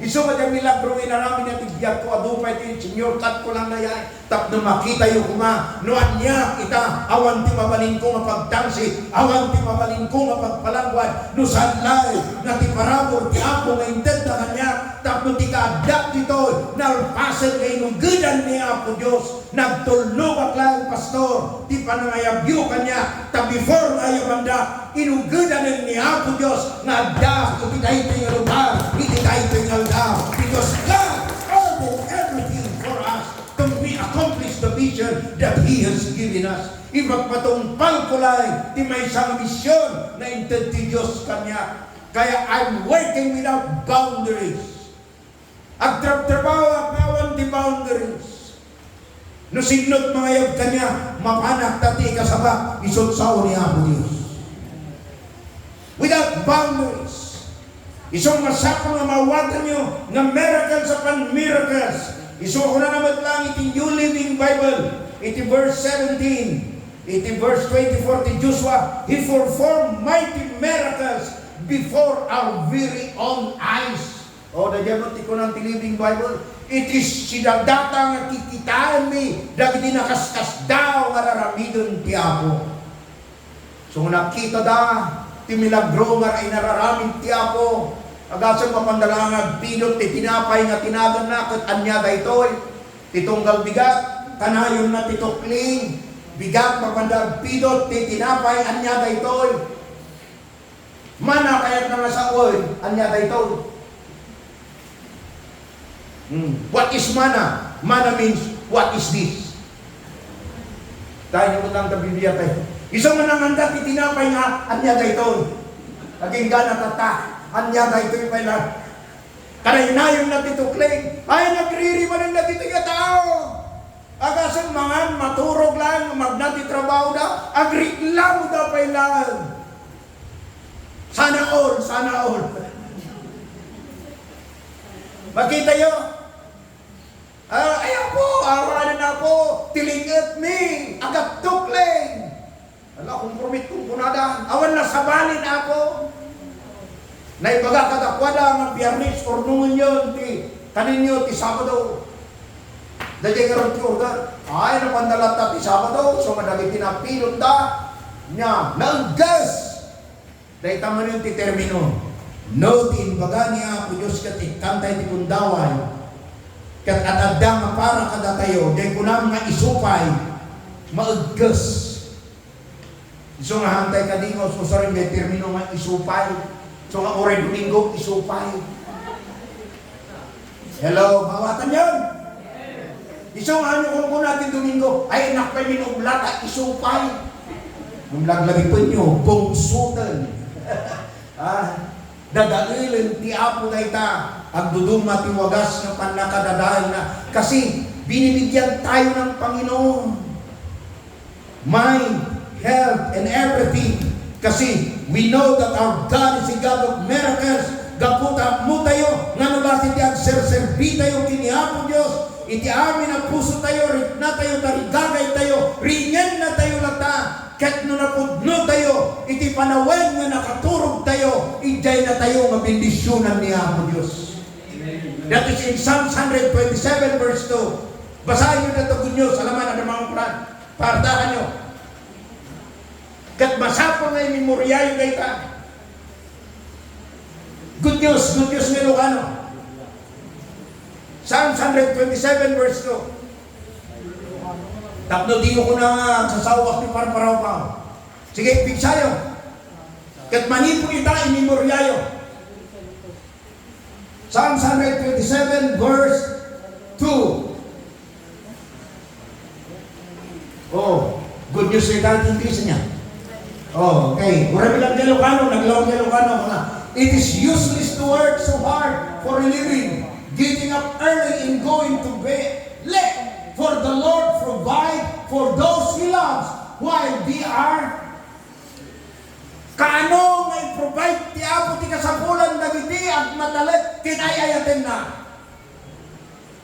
Iso nga milagro inarami natin biyag ko adupay ti Senyor kat ko lang na yan tap na makita yung kuma noan niya kita awan ti mabalin ko nga pagdansi awan ti mabalin ko nga pagpalangwan no sanlay na ti parabor ti Apo nga intenta kanya tap no ti kaadap dito nalpasan nga inugidan ni Apo Diyos nagtulnog at lang pastor ti panangayabyo kanya tap before nga yung banda inugidan ni Apo Diyos nga da iti dahito yung lugar iti dahito yung lugar because God ordered everything for us to accomplish the vision that He has given us. Ipagpatumpal ko lang di may isang misyon na inted ti Diyos kanya. Kaya I'm working without boundaries. Agtrap-trabaho at nawan di boundaries. No sinot mga yag kanya, mapanak tati kasaba, isutsaw ni Apo Diyos. Without boundaries. Isong masakong na mawatan nyo na miracles upon miracles. Isong ko na naman lang iti New Living Bible. Iti verse 17. Iti verse 24 ti Joshua. He performed mighty miracles before our very own eyes. O, nagyamot ko ng Living Bible. It is sinagdata nga kikitaan mi. Dagiti nakaskas daw nga raramidon ti Apo. So nakita da. Ti milagro nga ay nararamid ti Apo. Agasang mapandalangag pilot ti tinapay nga tinagan na kat anya daytoy. Titunggal bigat. Kanayon na titukling. Bigat mapandag pilot ti tinapay anya daytoy. Mana kayat na nasaoy anya daytoy. What is mana? Mana means what is this? Tayo mo lang Biblia tayo. Isang mananganda titinapay nga, anya gayton. Naging gana tata, anya gayton pa lang. Karaynayon na titukling, ay nagririmanan na dito yung tao. Agasang mga maturog lang, magnati trabaho na, agreklamo na pa lang. Sana all, sana all. Makita yun? Ayaw po, awanan na po, tilingat me, agad tukling. Ala, kumpromit kong punada, awan na sabalin ako. Naibaga kadakwada ng Biyernes, ornungan yun, kaninyo, ti Sabado. Dahil karon ti organ, ay napandalat na ti Sabado, so madagi tinapilot da, niya, naanggas. Dahil tama yun ti termino. No, ti inbaga niya, po Diyos kat ikantay ti kundaway, kat atadang para kada tayo, dahil kunam nga isupay, maaggas. So nga hantay ka din, so sorry, may termino nga isupay. So nga oray Domingo, isupay. Hello, mawatan yun. Isang ano kung natin Domingo, ay nakpay minublat at isupay. Nung laglagi po nyo, bungsutan. Dadailin, ti apo na ita, ang duduma ti wagas na panakadadahan na. Kasi binibigyan tayo ng Panginoon. Mind, health, and everything. Kasi we know that our God is a God of miracles. Gaputa mo tayo, nga nula iti agserserbi tayo kinihapo Diyos. Iti amin ang puso tayo, rit na tayo, tarigagay tayo, ringen na tayo lata. Ket no napudno tayo, iti panawen nga nakaturog tayo, ijay na tayo mabindisyonan ni Apo Diyos. That is in Psalms 127 verse 2. Basahin nyo na ito, good news, alaman na mga Quran. Pardahan nyo. Kat masapon na yung memorya yung gaita. Good news ng Ilocano. Psalms 127 verse 2. Tapno di ko na sasawak ni Parparaw pa. Sige, pigsayo. Kat manipon ita inimoryayo. Psalms 127 verse 2. Oh, good news na ita ang English niya. Oh, okay. Marami lang Ilocano, naglawag Ilocano. It is useless to work so hard for a living, getting up early and going to bed late. For the Lord provide for those He loves while they are. Kaano nga i-provide ti Apo ti kasapulan dagiti at matalit kinayayatin na.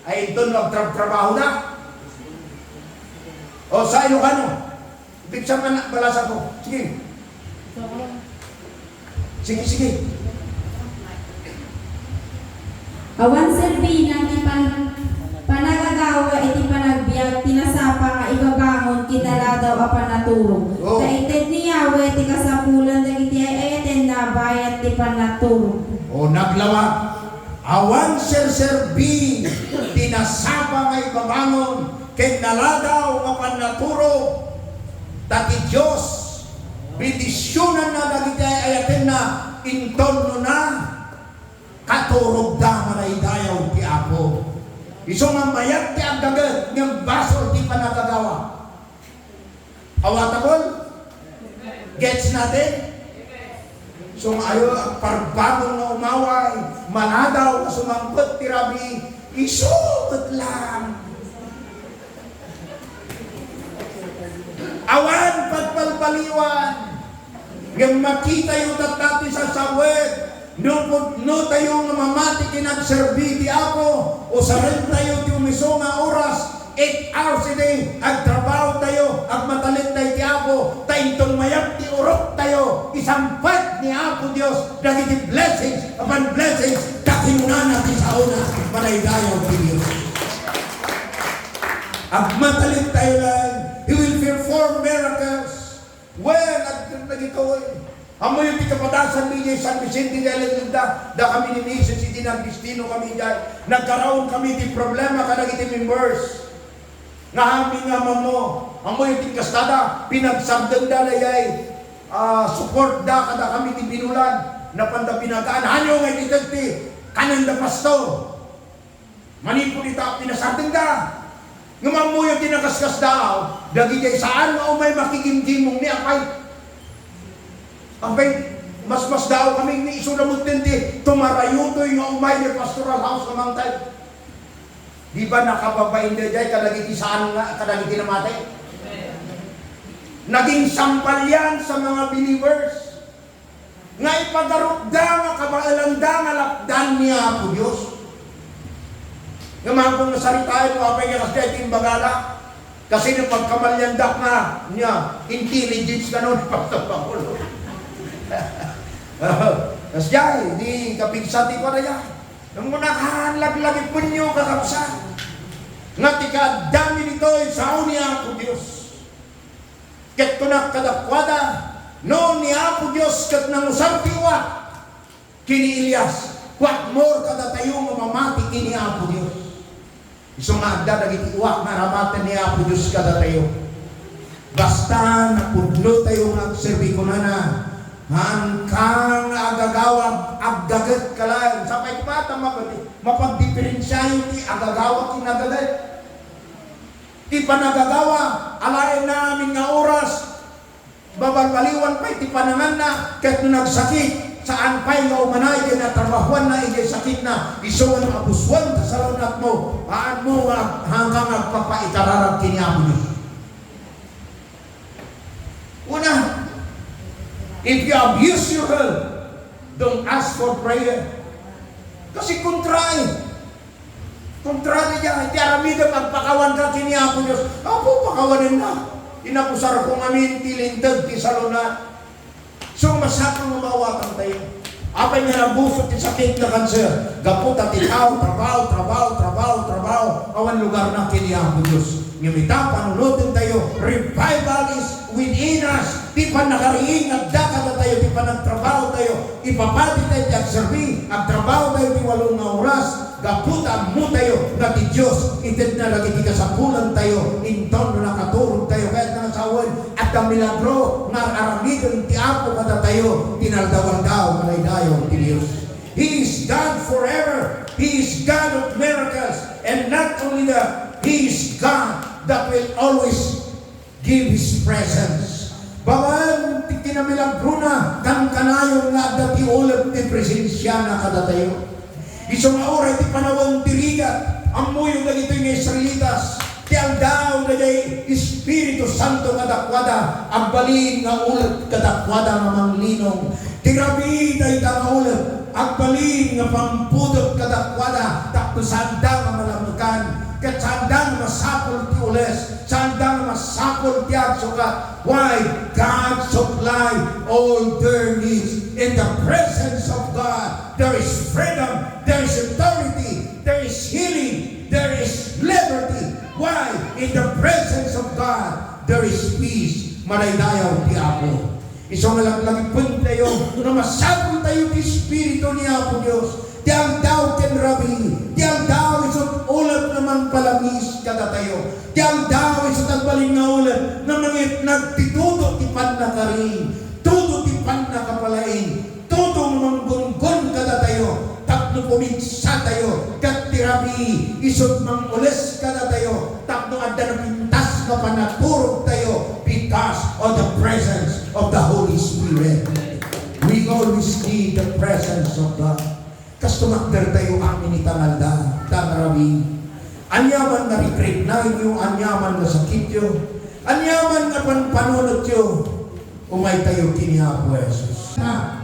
Ay ito nagtrabaho na. O sa Ilocano. Ibig sa balasa ko. Sige. Sige. Awan serbi ng panagagawa iti panagbiag tinasapa nga ibabangon kitala daw apan naturo. Oh. Kaited ni Yahweh ti kasapulan dagiti ayaten na bayat ti panaturo. O naglawag. Awan serbi tinasapa nga ibabangon kitala apan naturo. Dati Diyos, bendisyonan na dagiti ayaten na inton na katurog da manaydayaw ti Apo. Iso nga mayat ti agdagat ng basol ti panagagawa. Awatakol? Gets natin? So nga ayo ang parbagong na umaway, manadaw na sumangkot ti Rabi, isuot lang. Awan pagpalpaliwan. Yung makita yung tatati sa sawet. No tayo nga mamati kinagserbi ti Apo. O sarin tayo ti umiso nga oras. 8 hours a day. Agtrabaho tayo. Agmatalit tayo ti Apo. Taintong mayap ti urok tayo. Isampat ni Apo Diyos. Dagiti blessings. Upon blessings. Kakinunan natin sa una. Manaydayaw ti Diyos. Agmatalit tayo lang. He will perform miracles. Well, at nagito amoy yung tikapadasan niya San Vicente de Alegunda, da kami ni Mrs. City ng Destino kami dyan. Nagkaroon kami di problema kadag iti members. Nga amin nga mo, amoy yung tikastada, pinagsabdan da layay, support da kada kami di binulan, napanda pinagaan. Hanyo nga itigagti, kanan da pastor. Manipulita, pinasabdan da. Nga mo yung tinakaskas daw, dagi kay saan nga umay makikimkimong ni apay. Apay, mas daw kami ni isulamot tinti, tumarayutoy nga umay ni pastoral house namang tayo. Di ba nakababain na dyan, kadagiti saan nga, kadagiti namatay? Naging sampal yan sa mga believers. Nga ipagarukda nga kabaalanda nga lapdan niya po Diyos. Nga mga kong nasaritahin mo, apay nga kasi iting bagala. Kasi nung pagkamalyandak na niya, intelligence ka nun, pagtapakulo. Tapos dyan, di kapigsati ko na yan. Nung nakahanlag-lagi po niyo kakapsa. Nga tika dami nito, sao niya po Diyos. Ket kunak kadakwada, no niya po Diyos kat nangusang tiwa. Kini Elias, what more kada tayo mamamati kini Apo Diyos. Isang agda dagiti uwak na ramatan ni Apo Diyos kada tayo. Basta napudlo tayo nagserbi ko na hangkang agagawag agdagat kalayan. Sapay pata mapagdiferensyahin ti agagawag kinagagat. Ti panagagawa, alain namin nga oras, babalbaliwan pa iti panangan na, kahit nagsakit, saan pa'y nga umanay, di na trabahuan na, hindi sakit na, isuwan ang abuswan, kasalunat mo, paan mo hanggang magpapaitararag kiniamo Diyos. Una, if you abuse your health, don't ask for prayer. Kasi kontra'y. Kontra'y niya, hindi aramida magpakawan ka kiniamo Diyos. Apo, pakawanin na. Inapusar kong amin, tilintag, tisalunat. So, masakang mamawatan tayo. Apay nga nabusot ti sakit na kanser. Gapot at ikaw, trabaho. Awan lugar na kiniamo Diyos. Ngumita, panunutin tayo. Revival is within us. Di pa nakariing, nagdaka na tayo. Di pa nagtrabaho tayo. Ipapati tayo di agserbi. Agtrabaho tayo di walong nga oras. Gaputan mo tayo na ti Diyos. Itit na lagi di kasapulan tayo. Inton na nakaturog tayo. Kahit na nasawan. At ang milagro nga aramidon ti Apo kada tayo. Tinaldawal daw. Malay dayo ti Diyos. He is God forever. He is God of miracles. And not only that, He is God that will always give His presence. Bawal ti kinamilagro na kang kanayon nga dati ulit ti presensya na kada tayo. Isang oras ti panawang tirigat ang muyong na ito yung Israelitas. Ti aldaw na day Espiritu Santo kadakwada ang balin nga ulit kadakwada nga manglinong. Ti rabi na itang ulit ang balin nga pampudot kadakwada tapos sanda nga malamukan. Kat sanda nga masapol ti ules. Sanda nga masapol ti agsukat. Why? God supply all their needs. In the presence of God, there is freedom, there is authority, there is healing, there is liberty. Why? In the presence of God, there is peace. Malaydayaw ti Apo. Isang malaglag pun tayo na masapol tayo ti Espiritu ni Apo Diyos. Diyan daw ken rabi, diyan daw isot ulat naman palamis kada tayo. Diyan daw isot agbalin nga ulat na mangit nagtitudo ti panakarin, tudo ti panakapalain, tudo manggunggon kada tayo, tapno puminsa tayo, kat ti rabi isot mangules kada tayo, tapno adda na pintas ka panaturog tayo because of the presence of the Holy Spirit. We always need the presence of God. Kastumakder tayo amin itangalda, tanarabi. Anyaman na recreate na inyo, anyaman na sakit yun, anyaman na panunod yun, umay tayo kinihapo Jesus.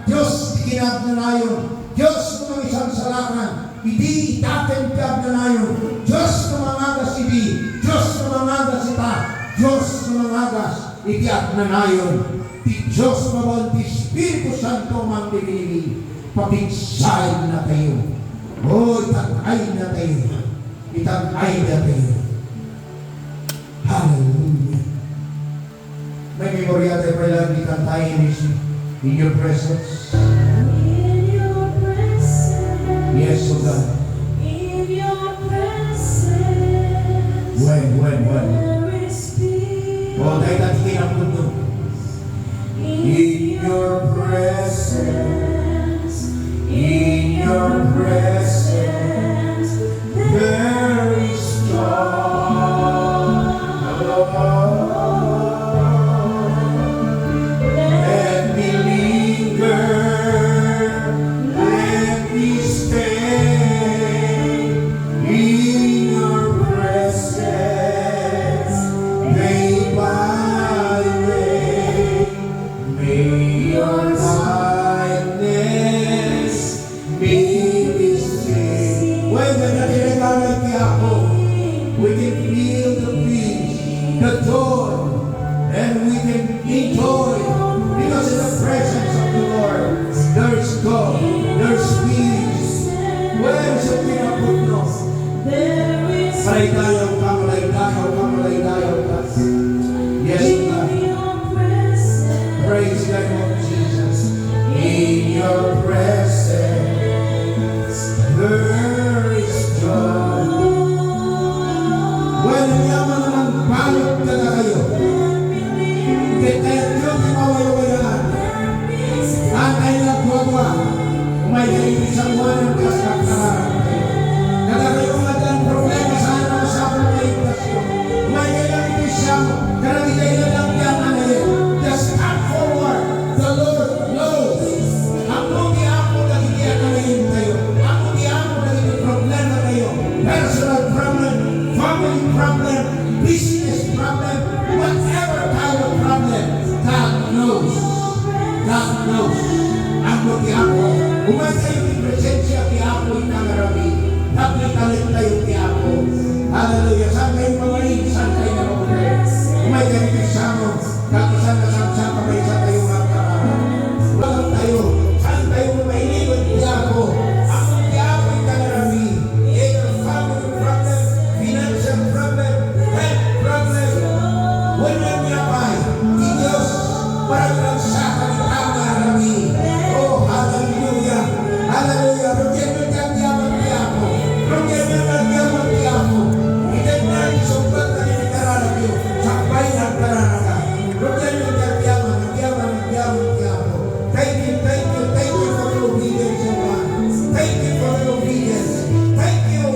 Diyos ginagnayon, Diyos ng isang salakan, hindi itaten piyagnayon, Diyos ng mangagas hindi, Diyos ng mangagas ita, Diyos ng mangagas, itiagnayon, di Diyos mabal, di Espiritu Santo mang dinili, papigsay na tayo. O, itagay na tayo. Itagay na tayo. Hallelujah. May memorya tayo pala itantayin in your presence. In your presence. Yes, O God. In your presence. When? There is peace. O, tayo tatikin ang mundo. In your presence. In your presence, there is joy. peace. When should we not put no? There is Malaydayaw ka, malaydayaw ka, malaydayaw ka. Yes, God. in your presence. Praise the name of Jesus. In your presence, there is joy. When yaman naman balot ka na kayo, kaya yun di mawayawayaan. Anay na buwa, may isang wanang kasakaran. Kada kayo nga dyan problema sa ano sa komunikasyon. May kailang isang, kada kayo na lang yan na ngayon. Just step forward. The Lord knows. Ako di ako nagigyan na ngayon kayo. Ako di ako nagiging problema kayo. Personal problem, family problem, business problem, whatever kind of problem, God knows. God knows. Ako di ako. Umay kayo di presensya di ako itangarami. Talit tayo di ako. Hallelujah. Saan kayo mamayin? Saan kayo naman? Umay kayo di samo. Kapisan na sa kamay sa tayo magkaraan. Walang tayo. Saan tayo mamayin? Di ako. Ako di ako itangarami. Either family problem, financial problem, health problem. Wala niya pa. Di Diyos. Parang lang sa kanitangarami. Oh, hallelujah. Hallelujah. Rugyan mo dyan di ako. Rugyan mo dyan di ako. Itan na isumbat na ninikararabyo. Sakbay ng kararaga. Rugyan mo dyan di ako. Thank you for the obedience of God. Thank you for the obedience. Thank you,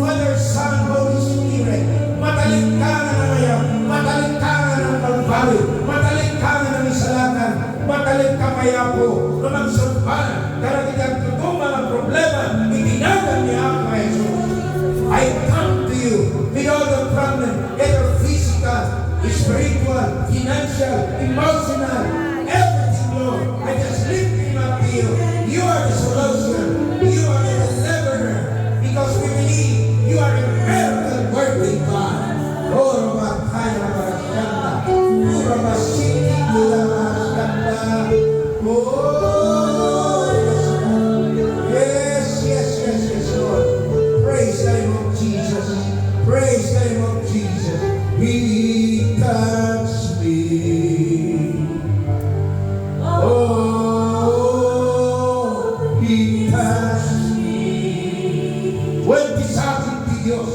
Father, Son, Holy Spirit. Mataliktangan na ngayon. Mataliktangan ng pagbawi. Mataliktangan ng isalatan. Mataliktamaya po na magsumpan. Karagitang tutong mga problema, ibinagan niya ako kay Jesus. I come to you with all the problem, either physical, spiritual, financial, emotional, everything, Lord. I just lift him up to you. You are the solution. You are the deliverer. Because we believe you are a miracle working God. Oh, Ramakaya Ramakanda. Oh, Ramasiki Ramakanda. Oh, yes, Lord. Praise the name of Jesus. Praise the name of Jesus. He touched me. Oh, He touched me. When disakit ni Diyos,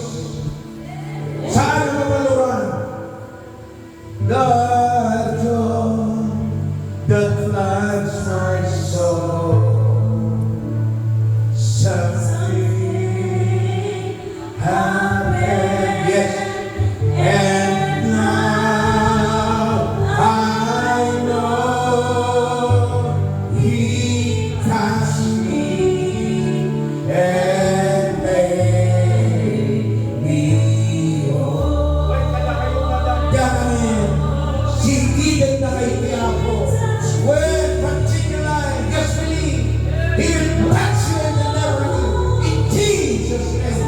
saan ang mabaluran? The joy that floods my soul. Something happened, yes, and now I know He touched me and made me whole. Sigilan na kayo niya ako. When particular, just believe, He will touch you and deliver you. In Jesus' name.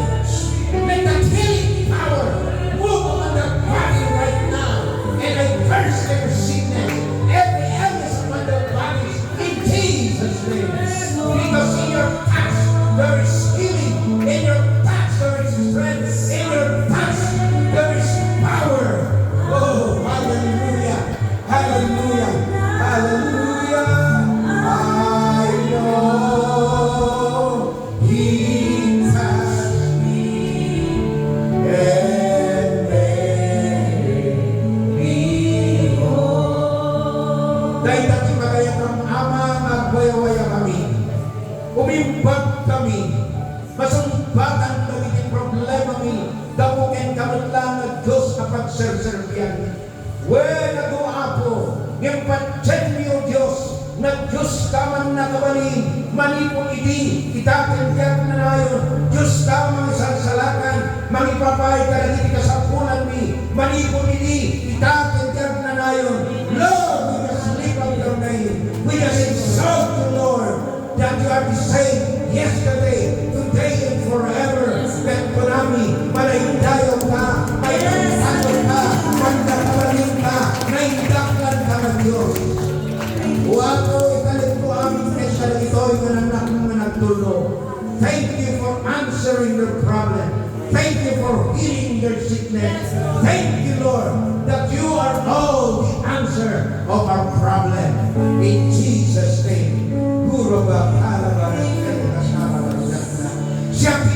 Let that healing power move on the body right now. And I curse every sickness, every illness on the body. In Jesus' name. Because in your touch, there is healing. In your touch, there is strength. In your touch, there is power. Oh, hallelujah. Hallelujah. Hallelujah. I know He touched me and made me whole. Dahil dati magayang ang Ama, nagwaya-waya kami. Umimbag kami. Masumbatan kami ng problema kami. Dapukin kami lang ng Diyos kapag serserbiyan. When nag-uapo, yung patsen niyo Diyos, na Diyos kaman nakabali, manipong idi, itatagyan na nayon, Diyos kamang salsalakan, mangipapahay ka na ka sa punan mi, manipong idi, itatagyan na nayon. Lord, we just lift up your name. We just exalt you, Lord, that you are the same yesterday, today, and forever. That kunami, malaindayo ka, may pagkano ka, magdakabalin ka, naindaklan ka ng Diyos. Wato, ikalit ko aming presya, ito ay mananak ng managtulo. Lord. Thank you for answering their problem. Thank you for healing their sickness. Thank you, Lord, that you are all the answer of our problem. In Jesus' name. Siya